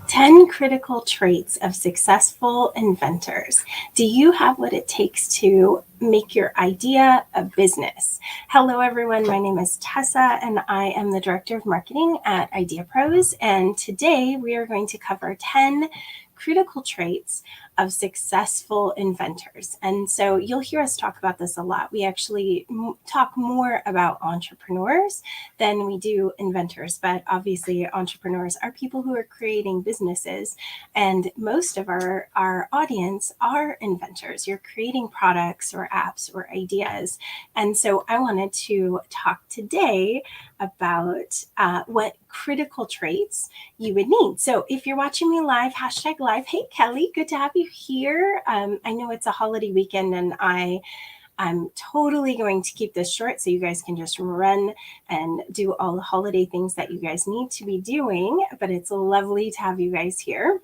10 critical traits of successful inventors. Do you have what it takes to make your idea a business? Hello, everyone. My name is Tessa, and I am the Director of Marketing at IdeaPros. And today we are going to cover 10 critical traits of successful inventors. And so you'll hear us talk about this a lot. We actually talk more about entrepreneurs than we do inventors, but obviously entrepreneurs are people who are creating businesses, and most of our audience are inventors. You're creating products or apps or ideas. And so I wanted to talk today about what critical traits you would need. So if you're watching me live, hashtag live, hey Kelly, good to have you here. I know it's a holiday weekend, and I'm totally going to keep this short so you guys can just run and do all the holiday things that you guys need to be doing, but it's lovely to have you guys here.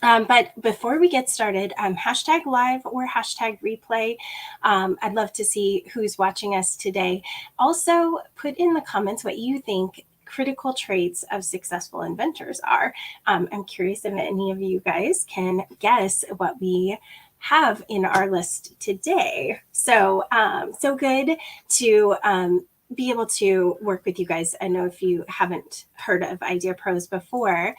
But before we get started, hashtag live or hashtag replay. I'd love to see who's watching us today. Also, put in the comments what you think critical traits of successful inventors are. I'm curious if any of you guys can guess what we have in our list today. So, so good to be able to work with you guys. I know if you haven't heard of IdeaPros before,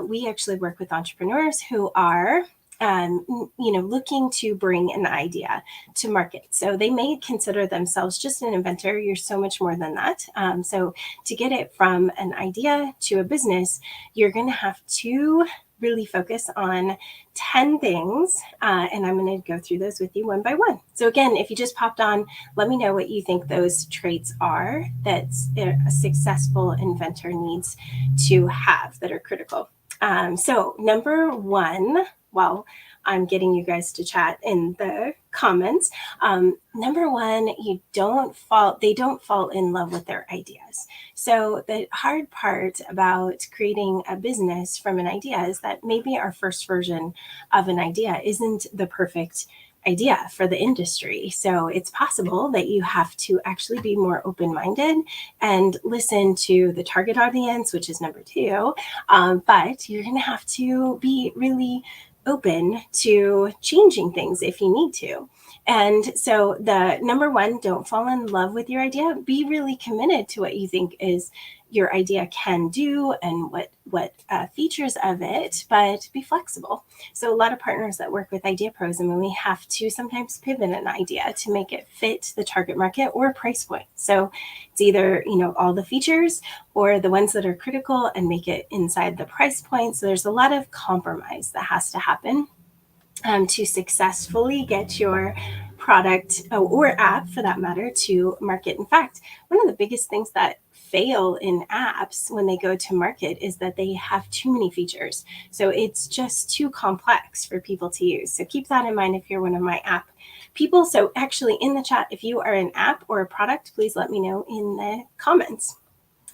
we actually work with entrepreneurs who are looking to bring an idea to market. So they may consider themselves just an inventor. You're so much more than that. So to get it from an idea to a business, you're going to have to really focus on 10 things, and I'm going to go through those with you one by one. So again, if you just popped on, let me know what you think those traits are that a successful inventor needs to have that are critical. So number one, while I'm getting you guys to chat in the comments, number one, they don't fall in love with their ideas. So the hard part about creating a business from an idea is that maybe our first version of an idea isn't the perfect idea for the industry. So it's possible that you have to actually be more open-minded and listen to the target audience, which is number two. But you're going to have to be really open to changing things if you need to. And so the number one, don't fall in love with your idea. Be really committed to what you think is your idea can do and what features of it, but be flexible. So a lot of partners that work with IdeaPros, and we have to sometimes pivot an idea to make it fit the target market or price point. So it's either, all the features or the ones that are critical and make it inside the price point. So there's a lot of compromise that has to happen to successfully get your product or app, for that matter, to market. In fact, one of the biggest things that fail in apps when they go to market is that they have too many features. So it's just too complex for people to use. So keep that in mind if you're one of my app people. So actually in the chat, if you are an app or a product, please let me know in the comments.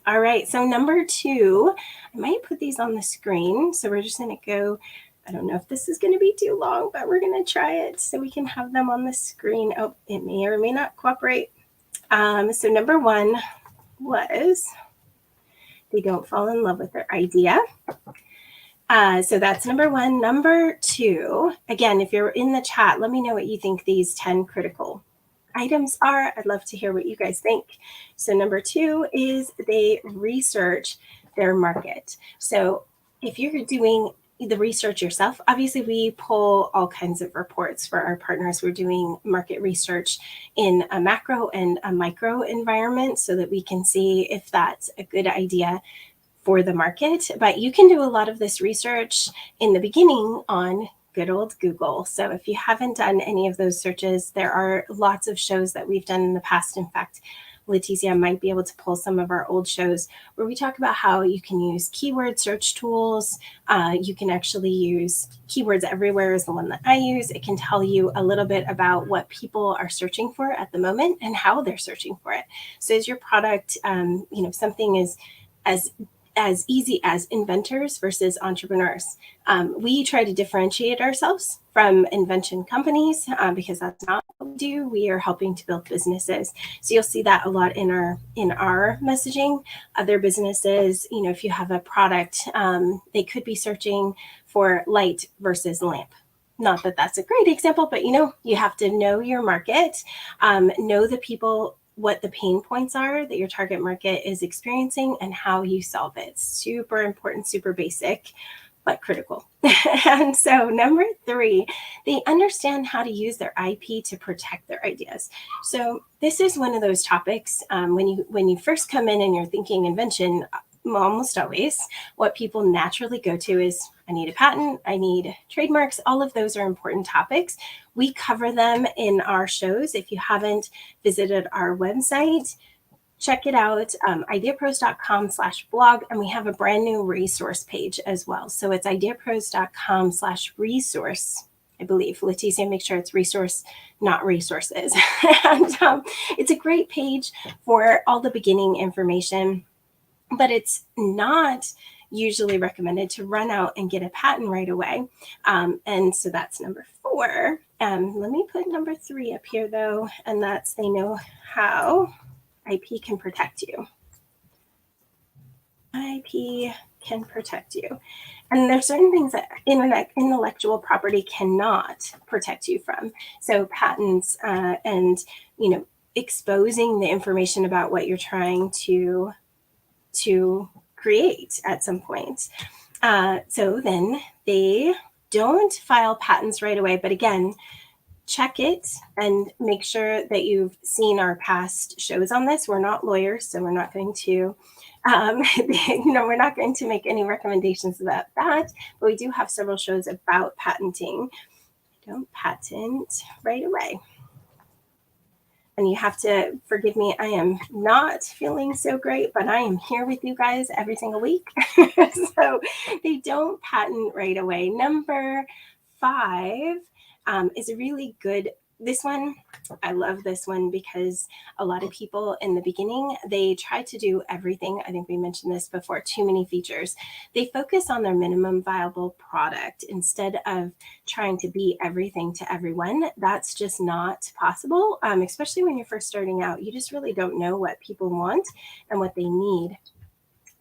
All right, so number two, I might put these on the screen. So we're just going to go, I don't know if this is going to be too long, but we're going to try it so we can have them on the screen. Oh, it may or may not cooperate. So number one was they don't fall in love with their idea. So that's number one. Number two, again, if you're in the chat, let me know what you think these 10 critical items are. I'd love to hear what you guys think. So number two is they research their market. So if you're doing the research yourself, obviously we pull all kinds of reports for our partners. We're doing market research in a macro and a micro environment so that we can see if that's a good idea for the market. But you can do a lot of this research in the beginning on good old Google. So if you haven't done any of those searches, there are lots of shows that we've done in the past. In fact, Leticia might be able to pull some of our old shows where we talk about how you can use keyword search tools. You can actually use Keywords Everywhere is the one that I use. It can tell you a little bit about what people are searching for at the moment and how they're searching for it. So is your product, something is as as easy as inventors versus entrepreneurs. We try to differentiate ourselves from invention companies because that's not what we do. We are helping to build businesses. So you'll see that a lot in our messaging. Other businesses, if you have a product, they could be searching for light versus lamp. Not that that's a great example, but you have to know your market, know the people, what the pain points are that your target market is experiencing, and how you solve it. Super important, super basic, but critical. And so number 3, they understand how to use their IP to protect their ideas. So this is one of those topics when you first come in and you're thinking invention, almost always what people naturally go to is, I need a patent, I need trademarks. All of those are important topics. We cover them in our shows. If you haven't visited our website, check it out, IdeaPros.com/blog, and we have a brand new resource page as well. So it's IdeaPros.com/resource. I believe, Leticia, make sure it's resource, not resources. And it's a great page for all the beginning information, but it's not usually recommended to run out and get a patent right away. And so that's number 4. Let me put number 3 up here though, and that's they know how IP can protect you. IP can protect you. And there's certain things that intellectual property cannot protect you from. So patents and, exposing the information about what you're trying to create at some point. So then they don't file patents right away. But again, check it and make sure that you've seen our past shows on this. We're not lawyers, so we're not going to, we're not going to make any recommendations about that. But we do have several shows about patenting. Don't patent right away. And you have to forgive me, I am not feeling so great, but I am here with you guys every single week. So they don't patent right away. Number 5 is a really good, this one, I love this one because a lot of people in the beginning, they try to do everything. I think we mentioned this before, too many features. They focus on their minimum viable product instead of trying to be everything to everyone. That's just not possible, especially when you're first starting out. You just really don't know what people want and what they need.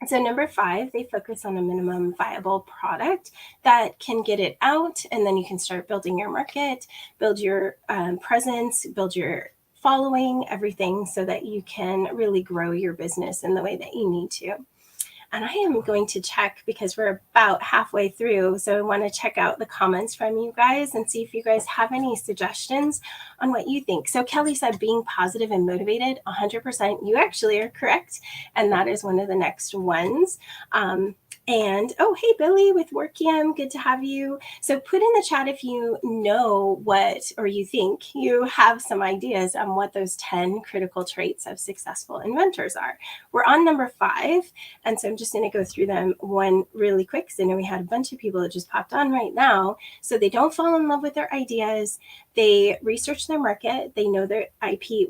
So number 5, they focus on a minimum viable product that can get it out, and then you can start building your market, build your presence, build your following, everything so that you can really grow your business in the way that you need to. And I am going to check because we're about halfway through. So I want to check out the comments from you guys and see if you guys have any suggestions on what you think. So Kelly said being positive and motivated, 100%. You actually are correct. And that is one of the next ones. And oh, hey, Billy with WorkYam, good to have you. So put in the chat if you know what, or you think you have some ideas on what those 10 critical traits of successful inventors are. We're on number 5. And so I'm just going to go through them one really quick because I know we had a bunch of people that just popped on right now. So they don't fall in love with their ideas. They research their market. They know their IP,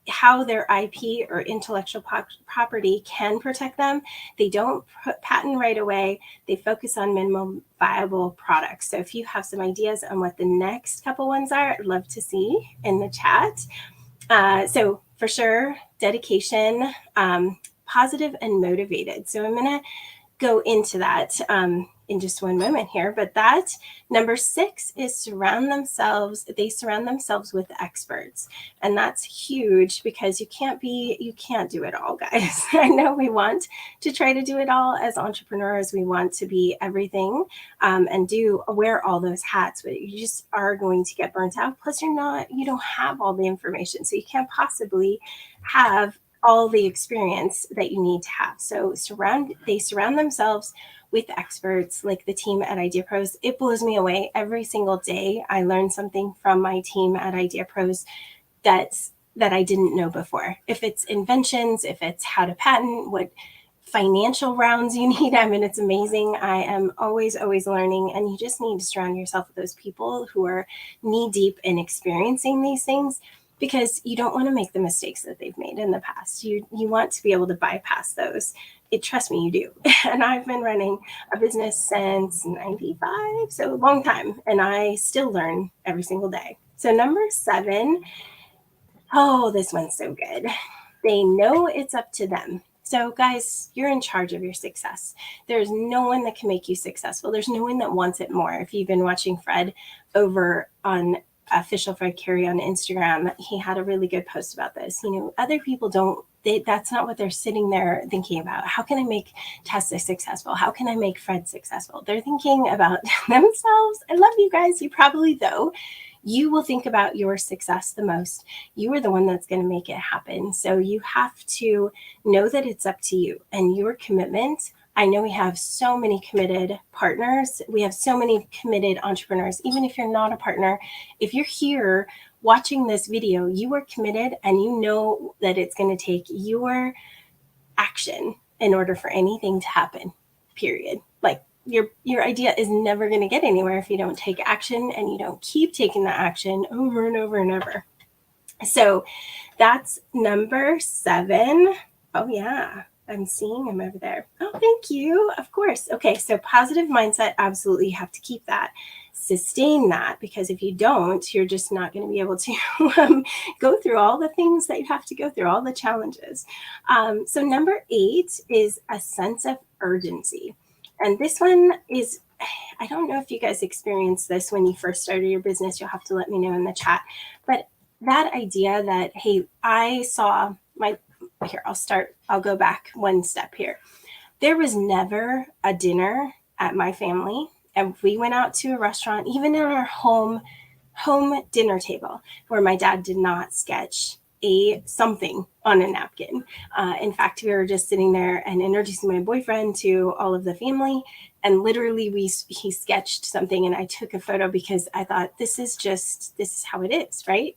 how their IP or intellectual property can protect them. They don't patent right away. They focus on minimum viable products. So if you have some ideas on what the next couple ones are, I'd love to see in the chat. So for sure, dedication, positive and motivated. So I'm going to go into that in just one moment here, but that number 6 is they surround themselves with experts. And that's huge because you can't do it all, guys. I know we want to try to do it all as entrepreneurs. We want to be everything and wear all those hats, but you just are going to get burnt out. Plus you don't have all the information. So you can't possibly have all the experience that you need to have. So they surround themselves with experts like the team at IdeaPros. It blows me away every single day. I learn something from my team at IdeaPros that I didn't know before. If it's inventions, if it's how to patent, what financial rounds you need. I mean, it's amazing. I am always learning, and you just need to surround yourself with those people who are knee deep in experiencing these things, because you don't want to make the mistakes that they've made in the past. You want to be able to bypass those. trust me, you do. And I've been running a business since 95, so a long time. And I still learn every single day. So number 7, oh, this one's so good. They know it's up to them. So guys, you're in charge of your success. There's no one that can make you successful. There's no one that wants it more. If you've been watching Fred over on Official Fred Carey on Instagram, he had a really good post about this. Other people don't, that's not what they're sitting there thinking about. How can I make Tessa successful? How can I make Fred successful? They're thinking about themselves. I love you guys. You probably, though, you will think about your success the most. You are the one that's going to make it happen. So you have to know that it's up to you and your commitment. I know we have so many committed partners. We have so many committed entrepreneurs. Even if you're not a partner, if you're here watching this video, you are committed and you know that it's going to take your action in order for anything to happen, period. Like your idea is never going to get anywhere if you don't take action and you don't keep taking that action over and over and over. So that's number 7. Oh yeah, I'm seeing him over there. Oh, thank you. Of course. Okay, so positive mindset, absolutely have to keep that. Sustain that, because if you don't, you're just not going to be able to go through all the things that you have to go through, all the challenges. So number 8 is a sense of urgency. And this one is, I don't know if you guys experienced this when you first started your business. You'll have to let me know in the chat. But that idea that, hey, I saw here, I'll go back one step here. There was never a dinner at my family. And we went out to a restaurant, even in our home dinner table, where my dad did not sketch something on a napkin. In fact, we were just sitting there and introducing my boyfriend to all of the family. And literally he sketched something and I took a photo because I thought, this is how it is, right?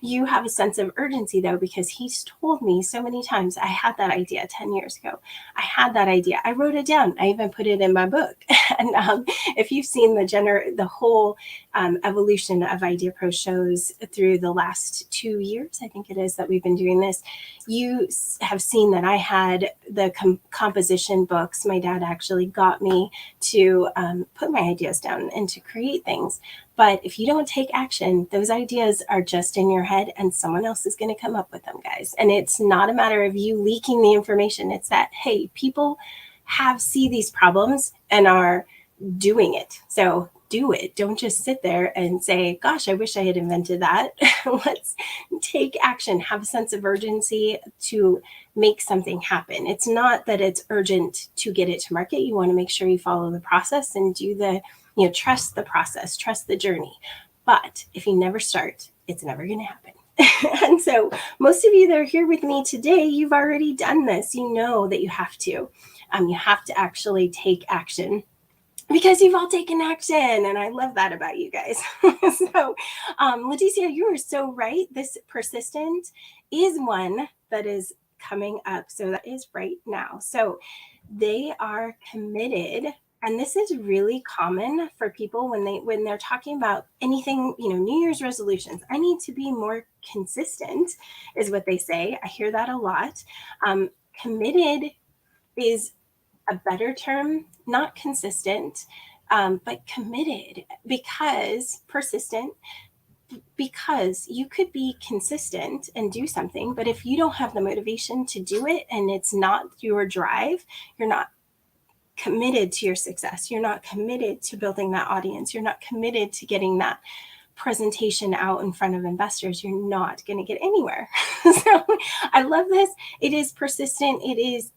You have a sense of urgency though, because he's told me so many times. I had that idea 10 years ago. I had that idea. I wrote it down. I even put it in my book. And if you've seen the whole evolution of IdeaPros shows through the last 2 years, I think it is, that we've been doing this, you have seen that I had the composition books. My dad actually got me to put my ideas down and to create things. But if you don't take action, those ideas are just in your head and someone else is going to come up with them, guys. And it's not a matter of you leaking the information. It's that, hey, people see these problems and are doing it. So do it. Don't just sit there and say, gosh, I wish I had invented that. Let's take action, have a sense of urgency to make something happen. It's not that it's urgent to get it to market. You want to make sure you follow the process and trust the process, trust the journey. But if you never start, it's never going to happen. And so most of you that are here with me today, you've already done this. You know that you have to. You have to actually take action, because you've all taken action. And I love that about you guys. So, Leticia, you are so right. This persistent is one that is coming up. So that is right now. So they are committed. And this is really common for people when they're talking about anything, New Year's resolutions. I need to be more consistent is what they say. I hear that a lot. Committed is a better term, not consistent, but committed, because persistent, because you could be consistent and do something, but if you don't have the motivation to do it and it's not your drive, you're not committed to your success. You're not committed to building that audience. You're not committed to getting that presentation out in front of investors. You're not going to get anywhere. So I love this. It is persistent. It is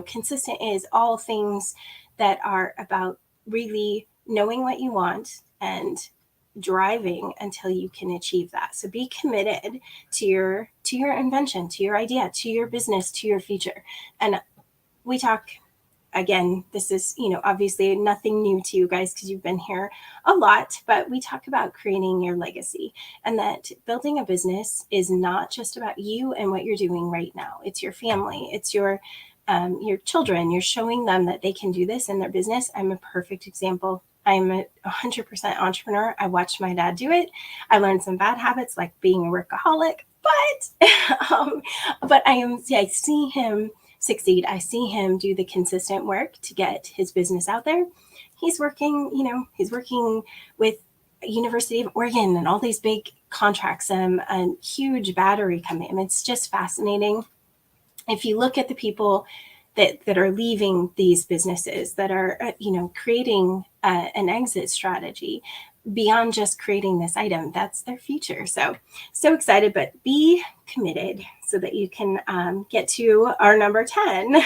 consistent is all things that are about really knowing what you want and driving until you can achieve that. So be committed to your invention, to your idea, to your business, to your future. And we talk, again, this is, obviously nothing new to you guys because you've been here a lot, but we talk about creating your legacy, and that building a business is not just about you and what you're doing right now. It's your family. It's your children. You're showing them that they can do this in their business. I'm a perfect example. I'm a 100% entrepreneur. I watched my dad do it. I learned some bad habits like being a workaholic, but I see him succeed. I see him do the consistent work to get his business out there. He's working, he's working with University of Oregon and all these big contracts, a huge battery company. I mean, it's just fascinating. If you look at the people that are leaving these businesses, that are creating an exit strategy beyond just creating this item, that's their future. So excited, but be committed so that you can get to our number 10.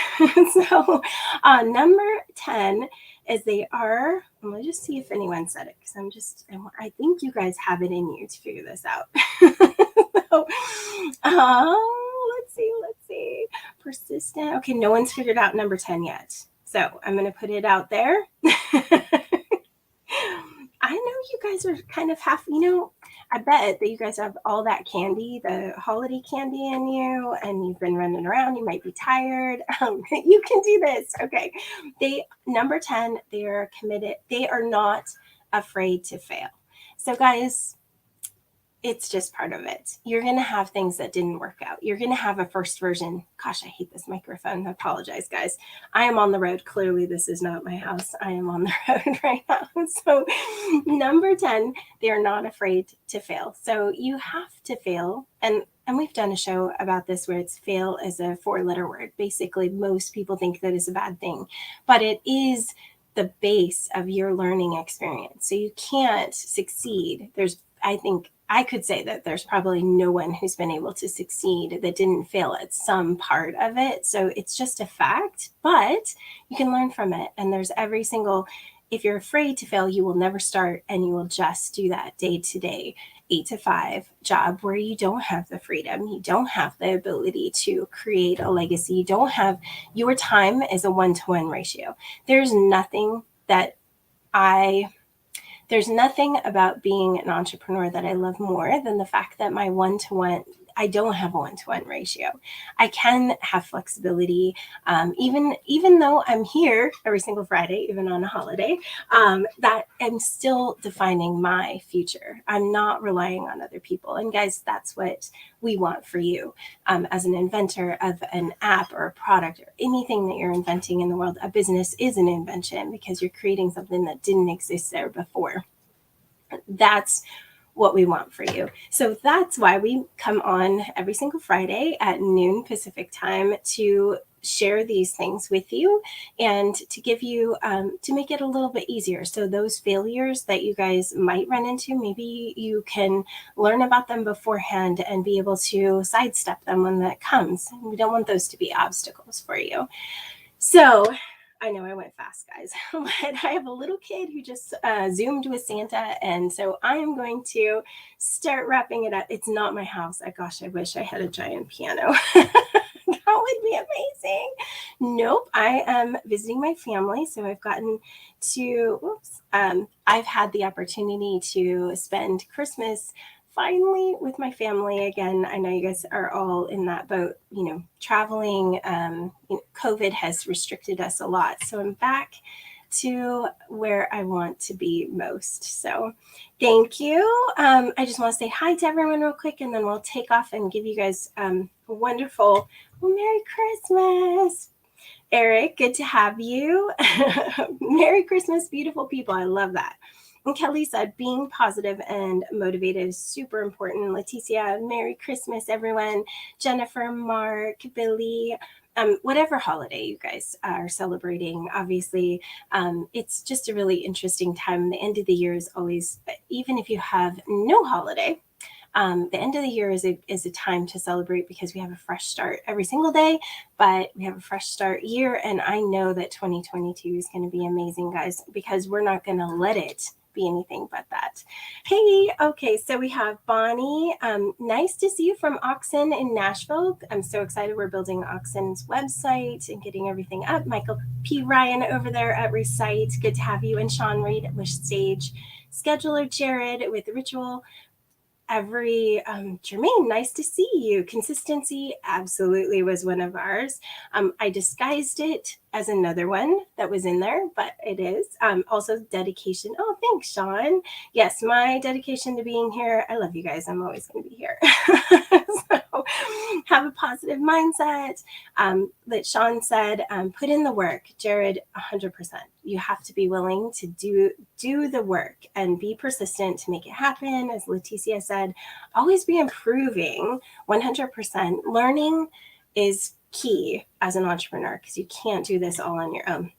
So number 10 is let me just see if anyone said it, because I think you guys have it in you to figure this out. So, let's see. Persistent. Okay, no one's figured out number 10 yet. So I'm going to put it out there. I know you guys are kind of half, I bet that you guys have all that candy, the holiday candy in you, and you've been running around. You might be tired. You can do this. Okay. Number 10, they are committed. They are not afraid to fail. So guys, it's just part of it. You're going to have things that didn't work out. You're going to have a first version. Gosh, I hate this microphone. I apologize, guys. I am on the road. Clearly, this is not my house. I am on the road right now. So number 10, they are not afraid to fail. So you have to fail. And we've done a show about this where it's fail as a 4-letter word. Basically, most people think that is a bad thing, but it is the base of your learning experience. So you can't succeed. I think I could say that there's probably no one who's been able to succeed that didn't fail at some part of it. So it's just a fact, but you can learn from it. And there's if you're afraid to fail, you will never start, and you will just do that day-to-day, 8 to 5 job where you don't have the freedom. You don't have the ability to create a legacy. You don't have, your time is a 1-to-1 ratio. There's nothing about being an entrepreneur that I love more than the fact that my 1-to-1, I don't have a 1-to-1 ratio. I can have flexibility, even though I'm here every single Friday, even on a holiday, that I'm still defining my future. I'm not relying on other people. And guys, that's what we want for you as an inventor of an app or a product or anything that you're inventing in the world. A business is an invention because you're creating something that didn't exist there before. That's what we want for you. So that's why we come on every single Friday at noon Pacific time to share these things with you and to give you, to make it a little bit easier. So those failures that you guys might run into, maybe you can learn about them beforehand and be able to sidestep them when that comes. We don't want those to be obstacles for you. So I know I went fast, guys, but I have a little kid who just Zoomed with Santa. And so I am going to start wrapping it up. It's not my house. Gosh, I wish I had a giant piano. That would be amazing. Nope, I am visiting my family. So I've gotten to, I've had the opportunity to spend Christmas finally with my family again. I know you guys are all in that boat, traveling. COVID has restricted us a lot. So I'm back to where I want to be most. So thank you. I just want to say hi to everyone real quick, and then we'll take off and give you guys a wonderful Merry Christmas. Eric, good to have you. Merry Christmas, beautiful people. I love that. And Kelly said, being positive and motivated is super important. Leticia, Merry Christmas, everyone. Jennifer, Mark, Billy, whatever holiday you guys are celebrating, obviously, it's just a really interesting time. The end of the year is always, even if you have no holiday, the end of the year is a time to celebrate because we have a fresh start every single day, but we have a fresh start year. And I know that 2022 is going to be amazing, guys, because we're not going to let it be anything but that. Hey, okay, so we have Bonnie. Nice to see you from Oxen in Nashville. I'm so excited. We're building Oxen's website and getting everything up. Michael P. Ryan over there at Recite. Good to have you. And Sean Reed with Stage Scheduler, Jared with Ritual. Jermaine, nice to see you. Consistency absolutely was one of ours. I disguised it as another one that was in there, but it is. Also dedication. Oh, Thanks, Sean. Yes, my dedication to being here. I love you guys. I'm always going to be here. So have a positive mindset. That Sean said, put in the work. Jared, 100%. You have to be willing to do the work and be persistent to make it happen. As Leticia said, always be improving. 100%. Learning is key as an entrepreneur because you can't do this all on your own.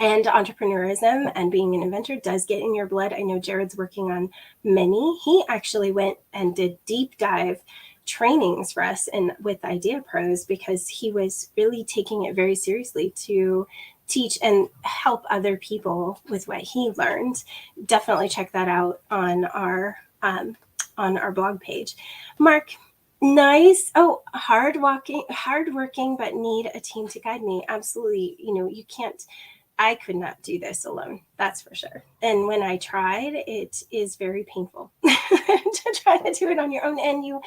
And entrepreneurism and being an inventor does get in your blood. I know Jared's working on many. He actually went and did deep dive trainings for us with IdeaPros because he was really taking it very seriously to teach and help other people with what he learned. Definitely check that out on our blog page. Mark, nice. Oh, hardworking, but need a team to guide me. Absolutely. You can't. I could not do this alone. That's for sure. And when I tried, it is very painful to try to do it on your own, and you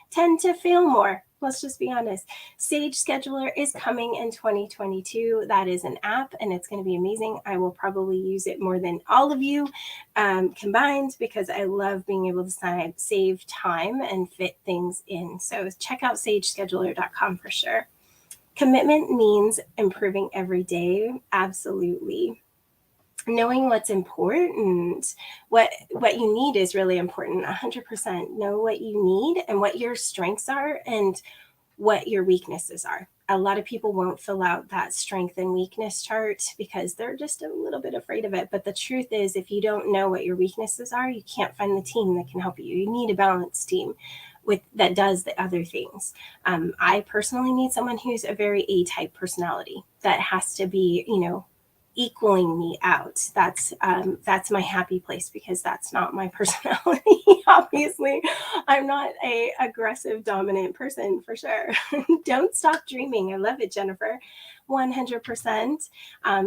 tend to fail more. Let's just be honest. Sage Scheduler is coming in 2022. That is an app, and it's going to be amazing. I will probably use it more than all of you combined because I love being able to save time and fit things in. So check out sagescheduler.com for sure. Commitment means improving every day. Absolutely. Knowing what's important, what you need is really important. 100%. Know what you need and what your strengths are and what your weaknesses are. A lot of people won't fill out that strength and weakness chart because they're just a little bit afraid of it. But the truth is, if you don't know what your weaknesses are, you can't find the team that can help you. You need a balanced team that does the other things. I personally need someone who's a very A-type personality that has to be, equaling me out. That's my happy place because that's not my personality. Obviously, I'm not a aggressive, dominant person for sure. Don't stop dreaming. I love it, Jennifer. 100%. I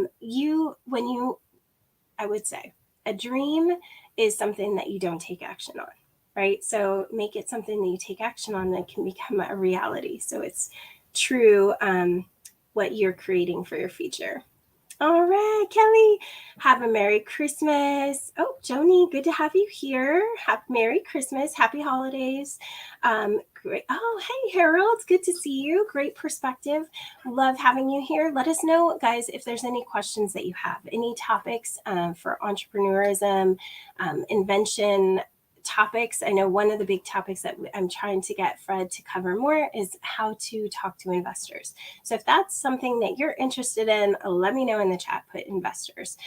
would say a dream is something that you don't take action on. Right? So make it something that you take action on that can become a reality. So it's true what you're creating for your future. All right, Kelly, have a Merry Christmas. Oh, Joni, good to have you here. Merry Christmas. Happy holidays. Great. Oh, hey, Harold. Good to see you. Great perspective. Love having you here. Let us know, guys, if there's any questions that you have, any topics for entrepreneurism, invention, topics. I know one of the big topics that I'm trying to get Fred to cover more is how to talk to investors. So if that's something that you're interested in, let me know in the chat, put investors.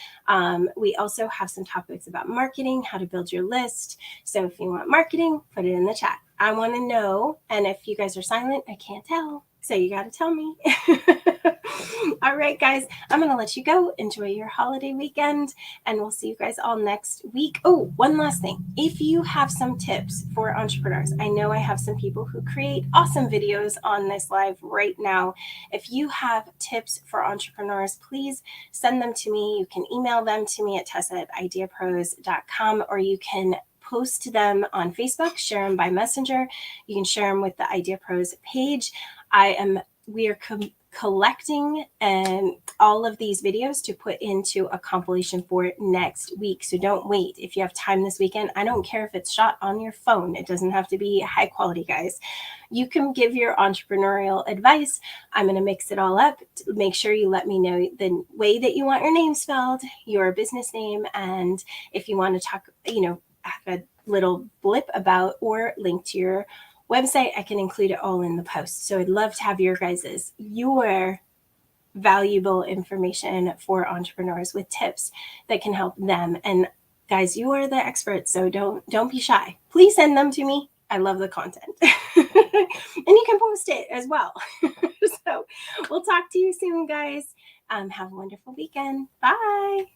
We also have some topics about marketing, how to build your list. So if you want marketing, put it in the chat. I want to know. And if you guys are silent, I can't tell. So you got to tell me. All right, guys, I'm going to let you go. Enjoy your holiday weekend, and we'll see you guys all next week. Oh, one last thing. If you have some tips for entrepreneurs, I know I have some people who create awesome videos on this live right now. If you have tips for entrepreneurs, please send them to me. You can email them to me at tessa@ideapros.com, or you can post them on Facebook, share them by Messenger. You can share them with the IdeaPros page. We are collecting all of these videos to put into a compilation for next week. So don't wait. If you have time this weekend, I don't care if it's shot on your phone. It doesn't have to be high quality, guys. You can give your entrepreneurial advice. I'm going to mix it all up. Make sure you let me know the way that you want your name spelled, your business name, and if you want to talk, have a little blip about or link to your website, I can include it all in the post. So I'd love to have your valuable information for entrepreneurs with tips that can help them. And guys, you are the experts, so don't be shy. Please send them to me. I love the content. And you can post it as well. So we'll talk to you soon, guys. Have a wonderful weekend. Bye.